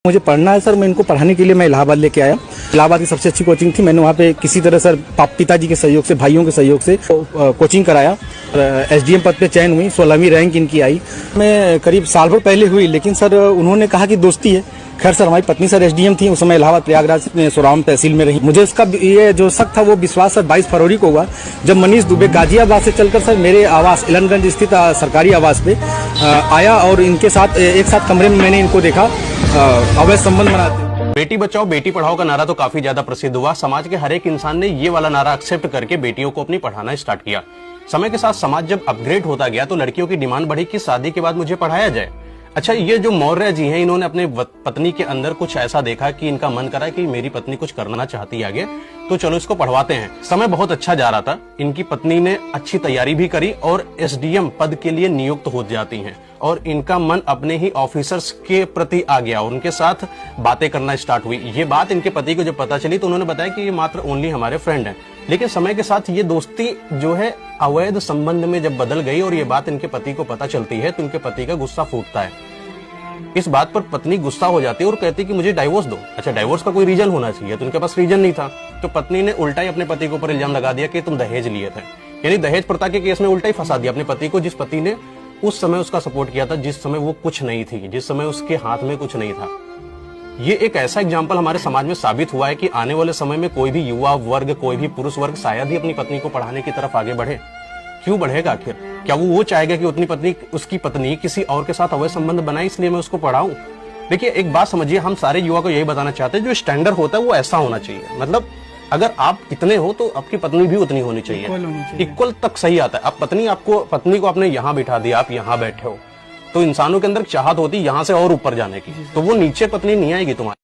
मुझे पढ़ना है सर, मैं इनको पढ़ाने के लिए मैं इलाहाबाद लेके आया। इलाहाबाद की सबसे अच्छी कोचिंग थी। मैंने वहाँ पे किसी तरह सर पिताजी के सहयोग से, भाइयों के सहयोग से कोचिंग कराया। एसडीएम पद पे चयन हुई, 16वीं रैंक इनकी आई। मैं करीब साल भर पहले हुई, लेकिन सर उन्होंने कहा कि दोस्ती है। खैर सर, हमारी पत्नी सर एसडीएम थी, उस समय इलाहाबाद प्रयागराज सोराम तहसील में रही। मुझे इसका ये जो शक था वो विश्वास सर 22 फरवरी को हुआ, जब मनीष दुबे गाजियाबाद से चलकर सर मेरे आवास इलनगंज स्थित सरकारी आवास पे आया और इनके साथ एक साथ कमरे में मैंने इनको देखा अवैध संबंध बनाते। बेटी बचाओ बेटी पढ़ाओ का नारा तो काफी ज्यादा प्रसिद्ध हुआ। समाज के हर एक इंसान ने ये वाला नारा एक्सेप्ट करके बेटियों को अपनी पढ़ाना स्टार्ट किया। समय के साथ समाज जब अपग्रेड होता गया तो लड़कियों की डिमांड बढ़ी कि शादी के बाद मुझे पढ़ाया जाए। अच्छा, ये जो मौर्य जी हैं, इन्होंने अपने पत्नी के अंदर कुछ ऐसा देखा कि इनका मन करा कि मेरी पत्नी कुछ करना चाहती है आगे, तो चलो इसको पढ़वाते हैं। समय बहुत अच्छा जा रहा था। इनकी पत्नी ने अच्छी तैयारी भी करी और एसडीएम पद के लिए नियुक्त हो जाती हैं और इनका मन अपने ही ऑफिसर्स के प्रति आ गया और उनके साथ बातें करना स्टार्ट हुई। ये बात इनके पति को जब पता चली तो उन्होंने बताया कि ये मात्र ओनली हमारे फ्रेंड हैं। लेकिन समय के साथ ये दोस्ती जो है अवैध संबंध में जब बदल गई और ये बात इनके पति को पता चलती है तो इनके पति का गुस्सा फूटता है। इस बात पर पत्नी गुस्सा हो जाती है और कहती है कि मुझे डाइवोर्स दो। अच्छा, डाइवोर्स का कोई रीजन होना चाहिए, तो उनके पास रीजन नहीं था। तो पत्नी ने उल्टा ही अपने पति के ऊपर इल्जाम लगा दिया कि तुम दहेज लिए थे। यानी दहेज प्रथा के केस में उल्टा ही फंसा दिया अपने पति को, जिस पति ने उस समय उसका सपोर्ट किया था, जिस समय वो कुछ नहीं थी, जिस समय उसके हाथ में कुछ नहीं था। ये एक ऐसा एग्जाम्पल हमारे समाज में साबित हुआ है कि आने वाले समय में कोई भी युवा वर्ग, कोई भी पुरुष वर्ग शायद ही अपनी पत्नी को पढ़ाने की तरफ आगे बढ़े। क्यों बढ़ेगा आखिर? क्या वो चाहेगा कि उसकी पत्नी किसी और के साथ अवैध संबंध बनाए इसलिए मैं उसको पढ़ाऊं? देखिए, एक बात समझिए, हम सारे युवा को यही बताना चाहते हैं, जो स्टैंडर्ड होता है वो ऐसा होना चाहिए। मतलब अगर आप इतने हो तो आपकी पत्नी भी उतनी होनी चाहिए। इक्वल तक सही आता है। अब पत्नी को आपने यहाँ बिठा दिया, आप यहाँ बैठे हो, तो इंसानों के अंदर चाहत होती है यहाँ से और ऊपर जाने की, तो वो नीचे पत्नी नहीं आएगी तुम्हारी।